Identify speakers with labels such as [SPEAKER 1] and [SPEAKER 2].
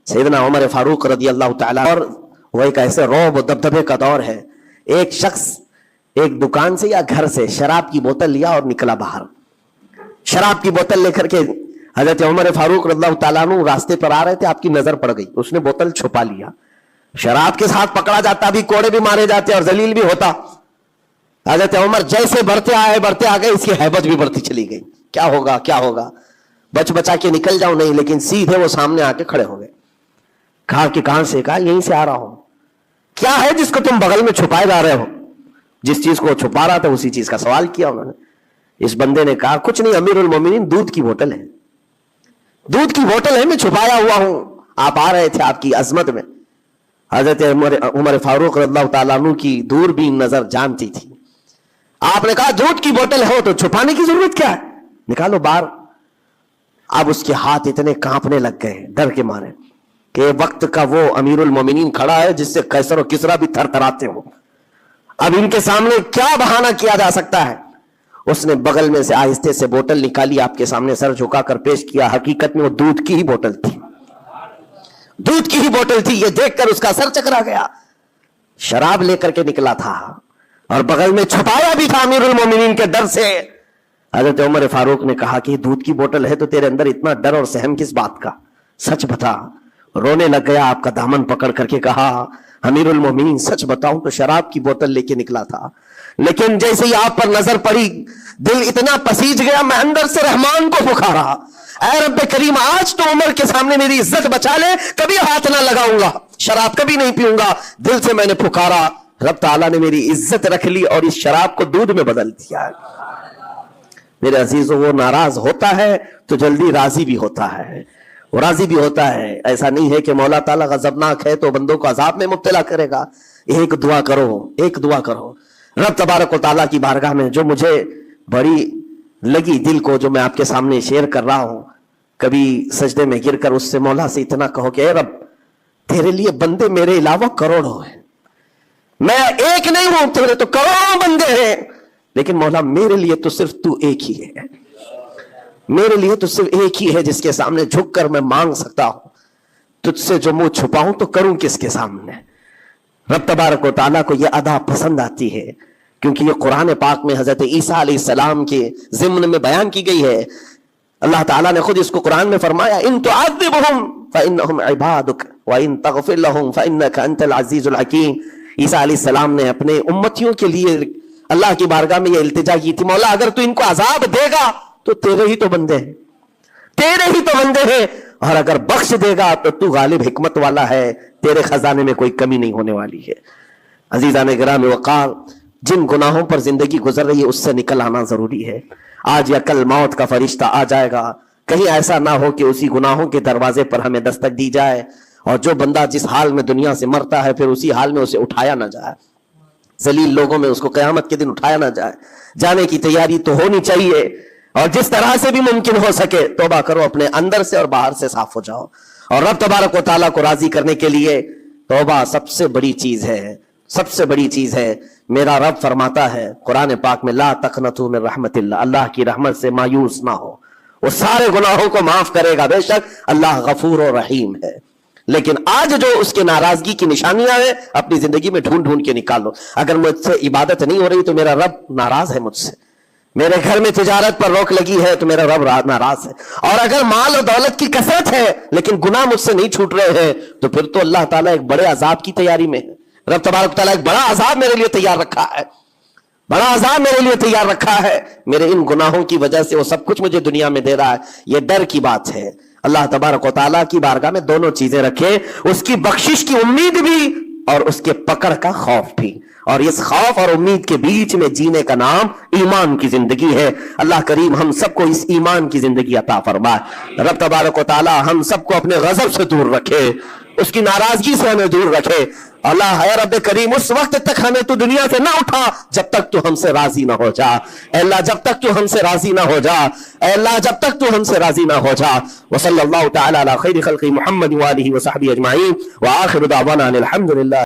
[SPEAKER 1] सैयदना उमर फारूक रदी अल्लाह ताला, और वो एक ऐसे रौब दबदबे का दौर है। एक शख्स एक दुकान से या घर से शराब की बोतल लिया और निकला बाहर। शराब की बोतल लेकर के हजरत उमर फारूक रज़ियल्लाहु ताला अन्हु रास्ते पर आ रहे थे, आपकी नजर पड़ गई, उसने बोतल छुपा लिया। शराब के साथ पकड़ा जाता भी, कोड़े भी मारे जाते और जलील भी होता। हजरत उमर जैसे बढ़ते आ गए, इसकी हैबत भी बढ़ती चली गई। क्या होगा क्या होगा, बच बचा के निकल जाऊं, नहीं, लेकिन सीधे वो सामने आके खड़े हो गए। कहा कि कहां से? कहा यहीं से आ रहा हूं। क्या है जिसको तुम बगल में छुपाए जा रहे हो? जिस चीज को छुपा रहा था उसी चीज का सवाल किया उन्होंने। इस बंदे ने कहा कुछ नहीं अमीरुल मोमिनीन, दूध की बोतल है, दूध की बोतल है, मैं छुपाया हुआ हूं, आप आ रहे थे आपकी अजमत में। हजरत उमर फारूक रज़ियल्लाहु ताला अन्हु की दूरबीन नजर जानती थी। आपने कहा दूध की बोतल हो तो छुपाने की जरूरत क्या है, निकालो बाहर। अब उसके हाथ इतने कांपने लग गए डर के मारे कि वक्त का वो अमीरुल मोमिनीन खड़ा है जिससे कैसर और किसरा भी थरथराते हो। अब इनके सामने क्या बहाना किया जा सकता है? उसने बगल में से आहिस्ते से बोतल निकाली, आपके सामने सर झुकाकर पेश किया। हकीकत में वो दूध की ही बोतल थी, दूध की ही बोतल थी। ये देखकर उसका सर चकरा गया। शराब लेकर के निकला था और बगल में छुपाया भी था अमीरुल मोमिनीन के डर से। हजरत उमर फारूक ने कहा कि दूध की बोतल है तो तेरे अंदर इतना डर और सहम किस बात का, सच बता। रोने लग गया, आपका दामन पकड़ करके कहा अमीरुल मोमिनीन सच बताऊं तो शराब की बोतल लेके निकला था, लेकिन जैसे ही आप पर नजर पड़ी दिल इतना पसीज गया, मैं अंदर से रहमान को पुकारा, ऐ रब्बे करीम आज तो उमर के सामने मेरी इज्जत बचा ले, कभी हाथ ना लगाऊंगा, शराब कभी नहीं पीऊंगा। दिल से मैंने पुकारा, रब ताला ने मेरी इज्जत रख ली और इस शराब को दूध में बदल दिया। मेरे अजीजों, वो नाराज होता है तो जल्दी राजी भी होता है, वो राजी भी होता है। ऐसा नहीं है कि मौला ताला गजबनाक है तो बंदों को अजाब में मुब्तला करेगा। एक दुआ करो, एक दुआ करो रब तबारक व तआला की बारगाह में, जो मुझे बड़ी लगी दिल को, जो मैं आपके सामने शेयर कर रहा हूं। कभी सजदे में गिरकर उससे मौला से इतना कहो कि ए रब तेरे लिए बंदे मेरे अलावा करोड़ों हैं, मैं एक नहीं हूं, तेरे तो करोड़ों बंदे हैं, लेकिन मौला मेरे लिए तो सिर्फ तू एक ही है, मेरे लिए तो सिर्फ एक ही है जिसके सामने झुककर मैं मांग सकता हूं। तुझसे जो मुंह छुपाऊं तो करूं किसके सामने? रब तबारक व तआला को यह अदा पसंद आती है, क्योंकि ये कुरान पाक में हजरत ईसा अलैहिस्सलाम के ज़िम्न में बयान की गई है। अल्लाह ताला ने खुद इसको कुरान में फरमाया, इन तुअज़्ज़िबहुम फ़इन्नहुम इबादुक व इन तग़फ़िर लहुम फ़इन्नका अंतल अज़ीज़ुल हकीम। ईसा अलैहिस्सलाम ने अपने उम्मतियों के लिए अल्लाह की बारगाह में यह इल्तिजा की थी, मौला अगर तू इनको अजाब देगा तो तेरे ही तो बंदे हैं, तेरे ही तो बंदे हैं, और अगर बख्श देगा तो तू गालिब हिकमत वाला है, तेरे खजाने में कोई कमी नहीं होने वाली है। अजीज़ान गिरामी वक़ार, जिन गुनाहों पर जिंदगी गुजर रही है उससे निकल आना जरूरी है। आज या कल मौत का फरिश्ता आ जाएगा, कहीं ऐसा ना हो कि उसी गुनाहों के दरवाजे पर हमें दस्तक दी जाए और जो बंदा जिस हाल में दुनिया से मरता है फिर उसी हाल में उसे उठाया ना जाए, जलील लोगों में उसको क़यामत के दिन उठाया ना जाए। जाने की तैयारी तो होनी चाहिए, और जिस तरह से भी मुमकिन हो सके तौबा करो, अपने अंदर से और बाहर से साफ हो जाओ। और रब तबारक व तआला को राजी करने के लिए तौबा सबसे बड़ी चीज है, सबसे बड़ी चीज है। मेरा रब फरमाता है कुरान पाक में, ला तक़नतू मिन रहमतिल्लाह, अल्लाह की रहमत से मायूस ना हो, वो सारे गुनाहों को माफ करेगा, बेशक अल्लाह गफूर और रहीम है। लेकिन आज जो उसके नाराजगी की निशानियां हैं अपनी जिंदगी में ढूंढ ढूंढ के निकालो। अगर मुझसे इबादत नहीं हो रही तो मेरा रब नाराज है मुझसे, मेरे घर में तिजारत पर रोक लगी है तो मेरा रब नाराज है, और अगर माल और दौलत की कसरत है लेकिन गुनाह मुझसे नहीं छूट रहे हैं तो फिर तो अल्लाह ताला एक बड़े अजाब की तैयारी में है। रब तबारक ताला एक बड़ा अजाब मेरे लिए तैयार रखा है, बड़ा अजाब मेरे लिए तैयार रखा है। मेरे इन गुनाहों की वजह से वो सब कुछ मुझे दुनिया में दे रहा है। ये डर की बात है। अल्लाह तबारक व तआला की बारगाह में दोनों चीजें रखे, उसकी बख्शिश की उम्मीद भी और उसके पकड़ का खौफ भी, और इस खौफ और उम्मीद के बीच में जीने का नाम ईमान की जिंदगी है। अल्लाह करीम हम सबको इस ईमान की जिंदगी अता फरमाए। रब तबारक व तआला हम सबको अपने गजब से दूर रखे, उसकी नाराजगी से हमें दूर रखे। अल्लाह है रब करीम, उस वक्त तक हमें तू दुनिया से ना उठा जब तक तू हमसे राजी ना हो जा। अल्लाह जब तक तू हमसे राजी ना हो जा, अल्लाह जब तक तू हमसे राजी ना हो जा। व सल्लल्लाहु तआला अला खैरि खल्क़ि मुहम्मद व आलिहि व सहबिहि अजमाइन व आखिरु दावाना अनिल हम्दुलिल्लाह।